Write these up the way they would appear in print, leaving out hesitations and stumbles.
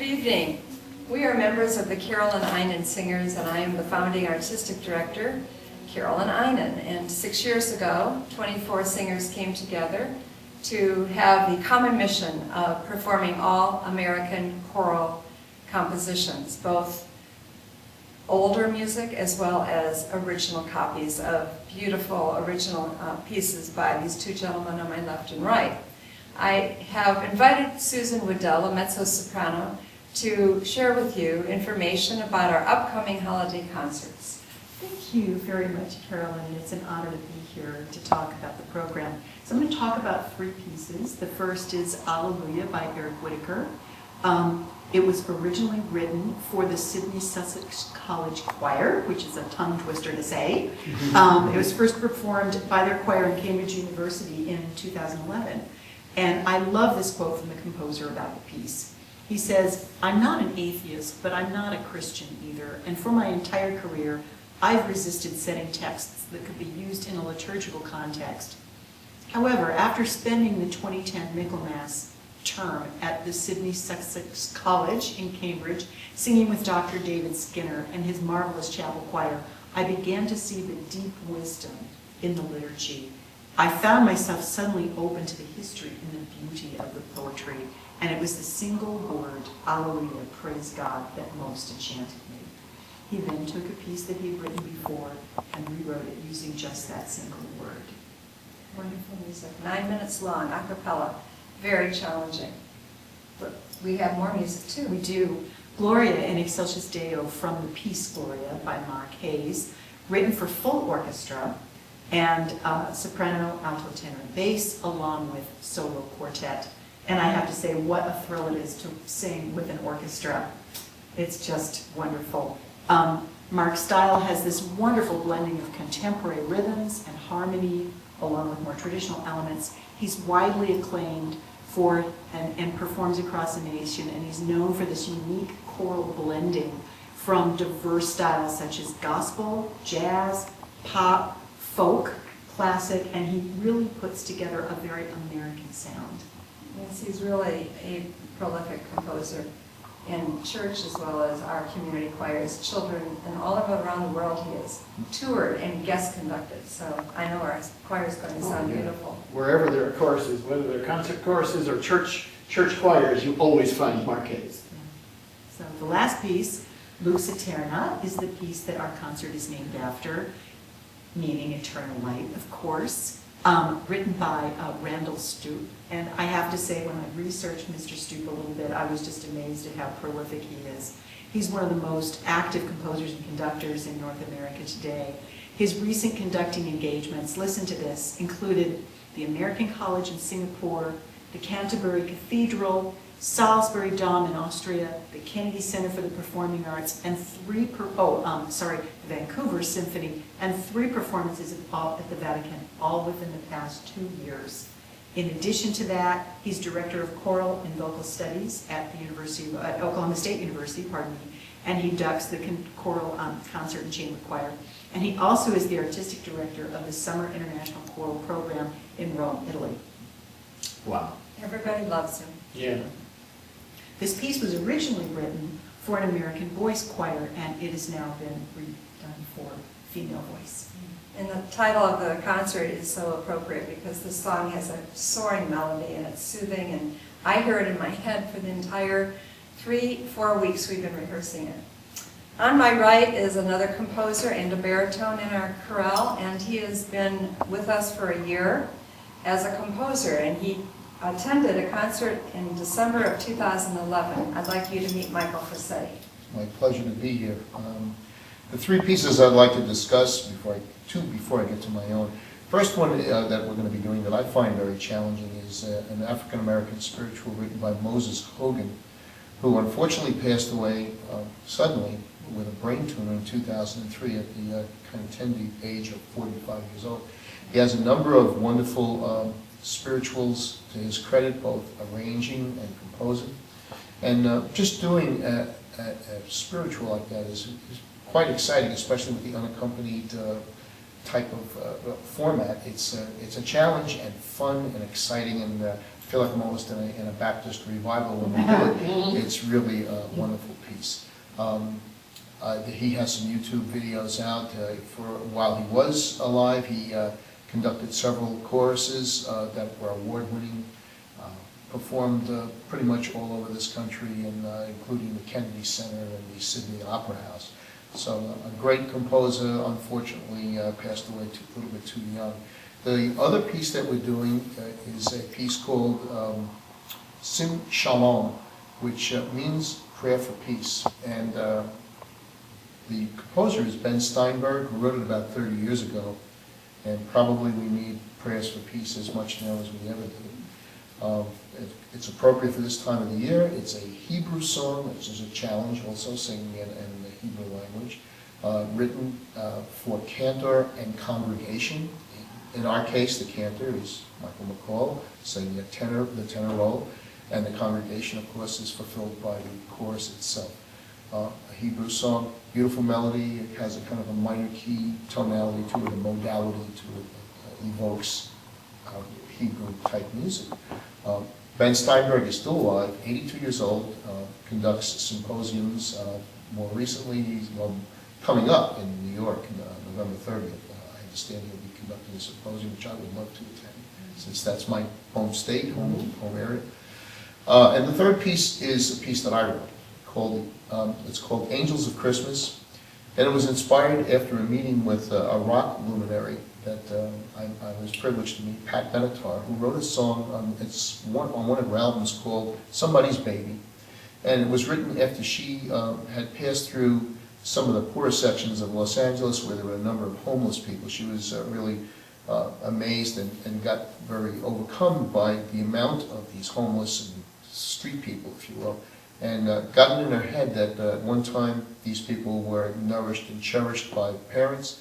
Good evening. We are members of the Carolyn Eynon Singers, and I am the founding artistic director, Carolyn Eynon. And 6 years ago, 24 singers came together to have the common mission of performing all American choral compositions, both older music as well as original copies of beautiful original pieces by these two gentlemen on my left and right. I have invited Susan Waddell, a mezzo-soprano, to share with you information about our upcoming holiday concerts. Thank you very much, Carolyn. It's an honor to be here to talk about the program. So I'm going to talk about three pieces. The first is Alleluia by Eric Whitacre. It was originally written for the Sydney Sussex College Choir, which is a tongue twister to say. It was first performed by their choir in Cambridge University in 2011. And I love this quote from the composer about the piece. He says, "I'm not an atheist, but I'm not a Christian either. And for my entire career, I've resisted setting texts that could be used in a liturgical context. However, after spending the 2010 Michaelmas term at the Sydney Sussex College in Cambridge, singing with Dr. David Skinner and his marvelous chapel choir, I began to see the deep wisdom in the liturgy. I found myself suddenly open to the history and the beauty of the poetry, and it was the single word, Alleluia, praise God, that most enchanted me." He then took a piece that he had written before and rewrote it using just that single word. Wonderful music, 9 minutes long, a cappella, very challenging. But we have more music too. We do. Gloria in Excelsis Deo from the piece Gloria by Mark Hayes, written for full orchestra and soprano, alto, tenor, and bass, along with solo quartet. And I have to say, what a thrill it is to sing with an orchestra. It's just wonderful. Mark's style has this wonderful blending of contemporary rhythms and harmony, along with more traditional elements. He's widely acclaimed for and performs across the nation, and he's known for this unique choral blending from diverse styles such as gospel, jazz, pop, folk, classic, and he really puts together a very American sound. Yes, he's really a prolific composer in church as well as our community choirs, children, and all around the world he has toured and guest conducted. So I know our choir is going to sound beautiful. Wherever there are choruses, whether they're concert choruses or church choirs, you always find Mark Hayes. So the last piece, Lux Aeterna, is the piece that our concert is named after, meaning eternal light, of course, written by Randall Stoop. And I have to say, when I researched Mr. Stoop a little bit, I was just amazed at how prolific he is. He's one of the most active composers and conductors in North America today. His recent conducting engagements, listen to this, included the American College in Singapore, the Canterbury Cathedral, Salisbury Dom in Austria, the Kennedy Center for the Performing Arts, and the Vancouver Symphony, and 3 performances at the Vatican, all within the past 2 years. In addition to that, he's director of choral and vocal studies at Oklahoma State University, and he conducts the choral concert and chamber choir. And he also is the artistic director of the Summer International Choral Program in Rome, Italy. Wow. Everybody loves him. Yeah. This piece was originally written for an American voice choir, and it has now been redone for female voice. And the title of the concert is so appropriate because this song has a soaring melody and it's soothing, and I hear it in my head for the entire 3-4 weeks we've been rehearsing it. On my right is another composer and a baritone in our chorale, and he has been with us for a year as a composer, and he attended a concert in December of 2011. I'd like you to meet Michael Frasetti. It's my pleasure to be here. The 3 pieces I'd like to discuss before I get to my own. First one that we're going to be doing that I find very challenging is an African-American spiritual written by Moses Hogan, who unfortunately passed away suddenly with a brain tumor in 2003 at the kind of tender age of 45 years old. He has a number of wonderful spirituals to his credit, both arranging and composing. And just doing a spiritual like that is quite exciting, especially with the unaccompanied type of format. It's a challenge and fun and exciting and feel like I'm almost in a Baptist revival when we do it. It's really a wonderful piece. He has some YouTube videos out. While he was alive, he conducted several choruses that were award-winning, performed pretty much all over this country, and including the Kennedy Center and the Sydney Opera House. So a great composer, unfortunately, passed away a little bit too young. The other piece that we're doing is a piece called Sim Shalom, which means prayer for peace. And the composer is Ben Steinberg, who wrote it about 30 years ago. And probably we need prayers for peace as much now as we ever did. It's appropriate for this time of the year. It's a Hebrew song, which is a challenge, also singing in the Hebrew language, written for cantor and congregation. In our case, the cantor is Michael McCall, singing the tenor role, and the congregation, of course, is fulfilled by the chorus itself. A Hebrew song, beautiful melody. It has a kind of a minor key tonality to it, a modality to it, evokes Hebrew type music. Ben Steinberg is still alive, 82 years old, conducts symposiums. More recently, he's coming up in New York, November 30th. I understand he'll be conducting a symposium, which I would love to attend, since that's my home state, home area. And the third piece is a piece that I wrote, it's called Angels of Christmas. And it was inspired after a meeting with a rock luminary that I was privileged to meet, Pat Benatar, who wrote a song on one of her albums called Somebody's Baby. And it was written after she had passed through some of the poorer sections of Los Angeles where there were a number of homeless people. She was really amazed and got very overcome by the amount of these homeless and street people, if you will, and gotten in her head that at one time these people were nourished and cherished by parents,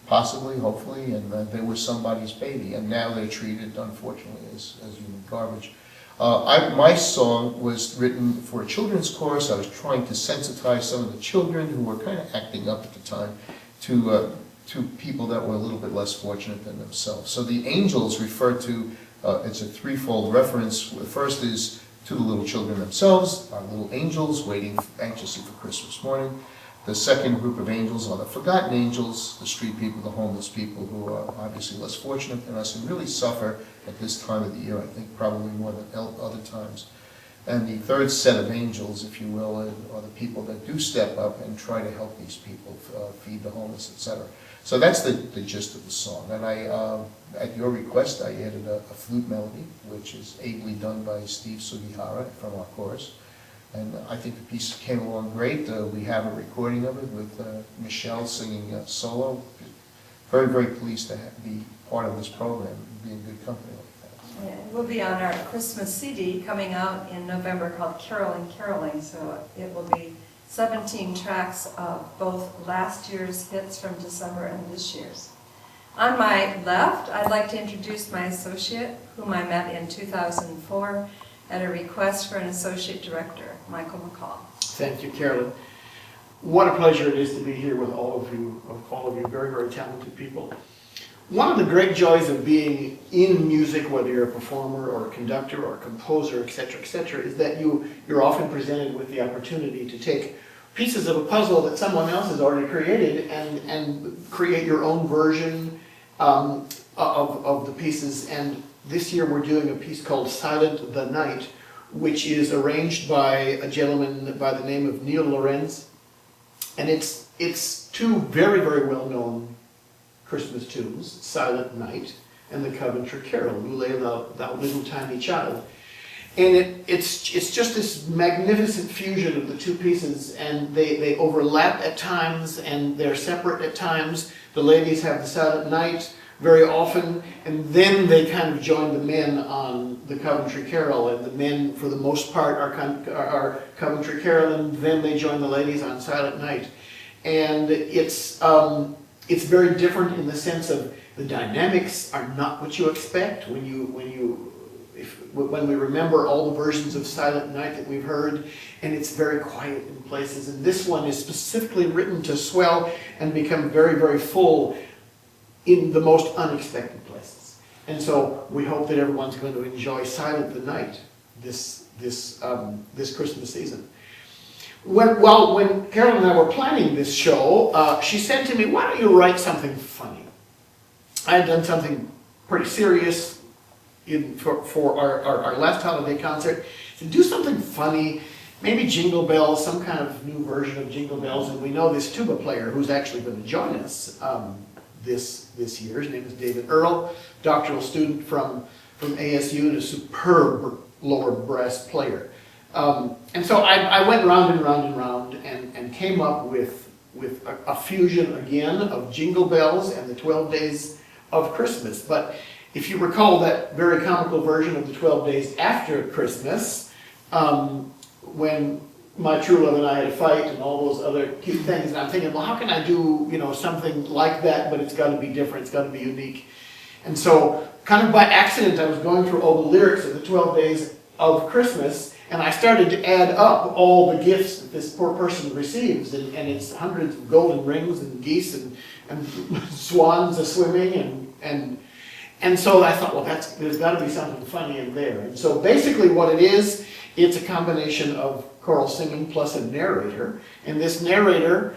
possibly, hopefully, and they were somebody's baby, and now they're treated, unfortunately, as human garbage. My song was written for a children's chorus. I was trying to sensitize some of the children who were kind of acting up at the time to people that were a little bit less fortunate than themselves. So the angels refer to, it's a threefold reference. The first is to the little children themselves, our little angels waiting anxiously for Christmas morning. The second group of angels are the forgotten angels, the street people, the homeless people who are obviously less fortunate than us and really suffer at this time of the year, I think probably more than other times. And the third set of angels, if you will, are the people that do step up and try to help these people, feed the homeless, etc. So that's the gist of the song. And I, at your request, I added a flute melody, which is ably done by Steve Sugihara from our chorus. And I think the piece came along great. We have a recording of it with Michelle singing solo. Very, very pleased to be part of this program and be in good company like that. Yeah, it will be on our Christmas CD coming out in November called Carolyn Caroling, so it will be 17 tracks of both last year's hits from December and this year's. On my left, I'd like to introduce my associate, whom I met in 2004 at a request for an associate director, Michael McCall. Thank you, Carolyn. What a pleasure it is to be here with all of you very, very talented people. One of the great joys of being in music, whether you're a performer or a conductor or a composer, etc., is that you're often presented with the opportunity to take pieces of a puzzle that someone else has already created and create your own version of the pieces. And this year we're doing a piece called Silent the Night, which is arranged by a gentleman by the name of Neil Lorenz. And it's two very, very well-known Christmas tunes, Silent Night and the Coventry Carol, Lulea Thou Little Tiny Child. And it's just this magnificent fusion of the two pieces, and they overlap at times and they're separate at times. The ladies have the Silent Night very often, and then they kind of join the men on the Coventry Carol, and the men, for the most part, are Coventry Carol, and then they join the ladies on Silent Night. And it's very different in the sense of the dynamics are not what you expect when we remember all the versions of Silent Night that we've heard, and it's very quiet in places. And this one is specifically written to swell and become very, very full in the most unexpected places. And so we hope that everyone's going to enjoy Silent the Night this Christmas season. When Carolyn and I were planning this show, she said to me, why don't you write something funny? I had done something pretty serious for our last holiday concert. So do something funny, maybe Jingle Bells, some kind of new version of Jingle Bells. And we know this tuba player who's actually going to join us this year. His name is David Earl, doctoral student from ASU and a superb lower brass player. And so I went round and round and round and came up with a fusion again of Jingle Bells and the 12 Days of Christmas. But if you recall that very comical version of the 12 Days After Christmas, when my true love and I had a fight and all those other cute things, and I'm thinking, well, how can I do something like that, but it's got to be different, it's got to be unique. And so, kind of by accident, I was going through all the lyrics of the 12 Days of Christmas, and I started to add up all the gifts that this poor person receives, and it's hundreds of golden rings and geese and swans a-swimming, and so I thought, well, there's got to be something funny in there. And so basically what it is, it's a combination of choral singing plus a narrator, and this narrator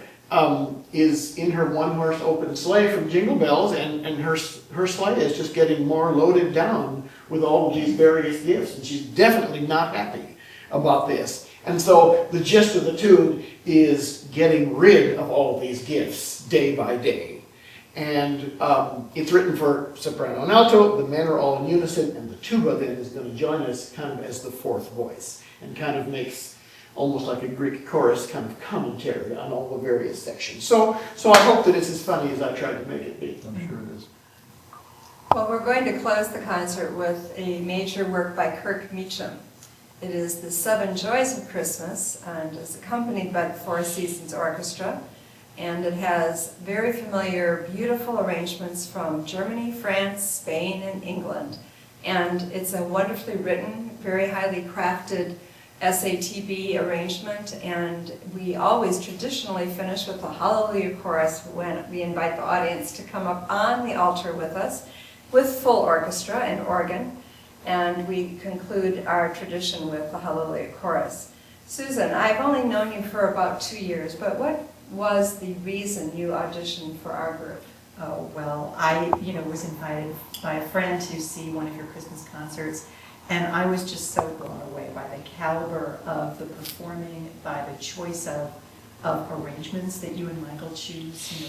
is in her one-horse open sleigh from Jingle Bells, and her sleigh is just getting more loaded down with all of these various gifts, and she's definitely not happy about this. And so the gist of the tune is getting rid of all these gifts day by day. And it's written for soprano and alto, the men are all in unison, and the tuba then is going to join us kind of as the fourth voice, and kind of makes almost like a Greek chorus kind of commentary on all the various sections. So I hope that it's as funny as I tried to make it be. I'm sure it is. Well, we're going to close the concert with a major work by Kirk Meacham. It is the Seven Joys of Christmas, and is accompanied by the Four Seasons Orchestra. And it has very familiar, beautiful arrangements from Germany, France, Spain, and England. And it's a wonderfully written, very highly crafted SATB arrangement, and we always traditionally finish with a Hallelujah chorus when we invite the audience to come up on the altar with us with full orchestra and organ, and we conclude our tradition with the Hallelujah chorus. Susan, I've only known you for about 2 years, but what was the reason you auditioned for our group? Oh, well, I was invited by a friend to see one of your Christmas concerts, and I was just so blown away by the caliber of the performing, by the choice of arrangements that you and Michael choose. You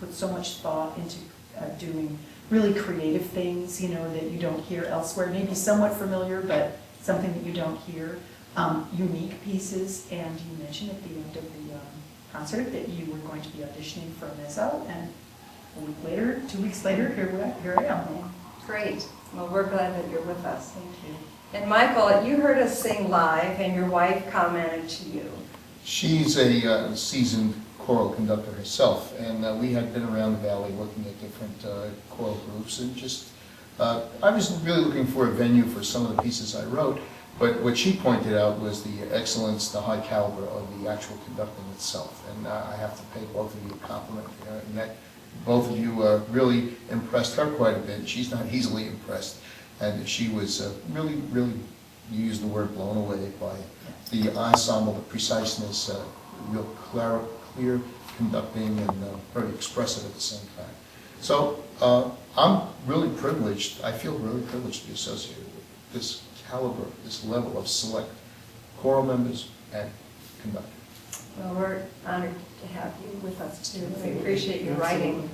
put so much thought into doing really creative things, that you don't hear elsewhere. Maybe somewhat familiar, but something that you don't hear. Unique pieces, and you mentioned at the end of the concert that you were going to be auditioning for a mezzo, and a week later, 2 weeks later, here I am. Great. Well, we're glad that you're with us. Thank you. And Michael, you heard us sing live, and your wife commented to you. She's a seasoned choral conductor herself, and we had been around the valley looking at different choral groups, and just, I was really looking for a venue for some of the pieces I wrote, but what she pointed out was the excellence, the high caliber of the actual conducting itself, and I have to pay both of you a compliment, and that both of you really impressed her quite a bit. She's not easily impressed, and she was really, you used the word blown away by the ensemble, the preciseness, real clear conducting, and very expressive at the same time. So I'm really privileged, I feel really privileged to be associated with this caliber, this level of select choral members and conductors. Well, we're honored to have you with us too. We appreciate your writing.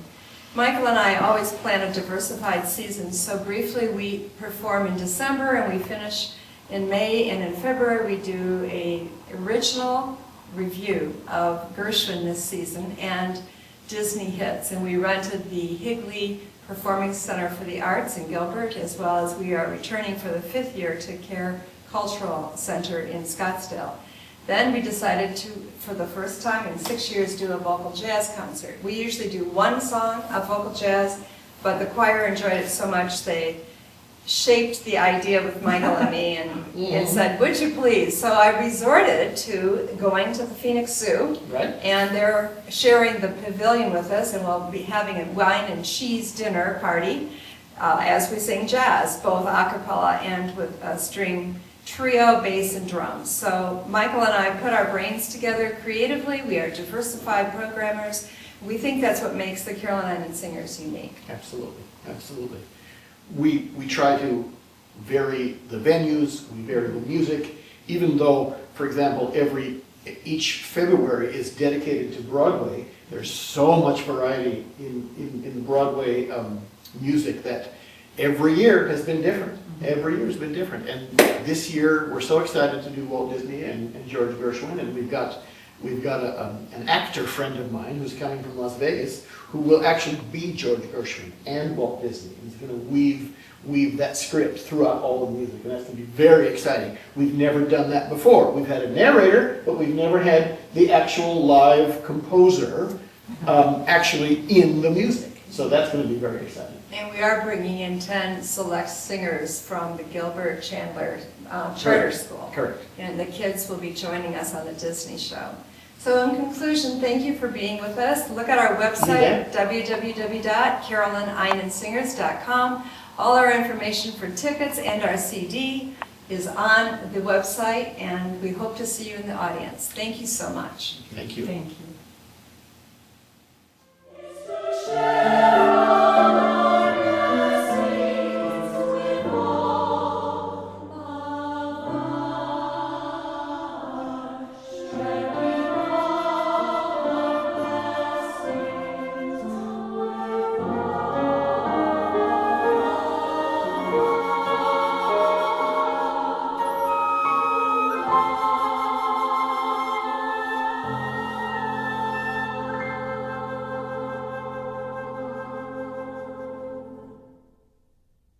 Michael and I always plan a diversified season. So briefly, we perform in December and we finish in May, and in February we do a original review of Gershwin this season and Disney hits. And we rented the Higley Performing Center for the Arts in Gilbert, as well as we are returning for the 5th year to Care Cultural Center in Scottsdale. Then we decided to, for the first time in 6 years, do a vocal jazz concert. We usually do one song of vocal jazz, but the choir enjoyed it so much they shaped the idea with Michael and me and said, would you please? So I resorted to going to the Phoenix Zoo, Right. and they're sharing the pavilion with us, and we'll be having a wine and cheese dinner party as we sing jazz, both a cappella and with a string trio, bass, and drums. So Michael and I put our brains together creatively. We are diversified programmers. We think that's what makes the Carolyn Eynon Singers unique. Absolutely, absolutely. We try to vary the venues, we vary the music, even though, for example, each February is dedicated to Broadway. There's so much variety in the Broadway music that every year has been different. Every year has been different. And this year, we're so excited to do Walt Disney and George Gershwin, and we've got an actor friend of mine who's coming from Las Vegas who will actually be George Gershwin and Walt Disney. He's going to weave that script throughout all the music, and that's going to be very exciting. We've never done that before. We've had a narrator, but we've never had the actual live composer actually in the music. So that's going to be very exciting. And we are bringing in 10 select singers from the Gilbert Chandler Charter School. Correct. And the kids will be joining us on the Disney show. So in conclusion, thank you for being with us. Look at our website, www.carolyneynonsingers.com. All our information for tickets and our CD is on the website, and we hope to see you in the audience. Thank you so much. Thank you. Thank you.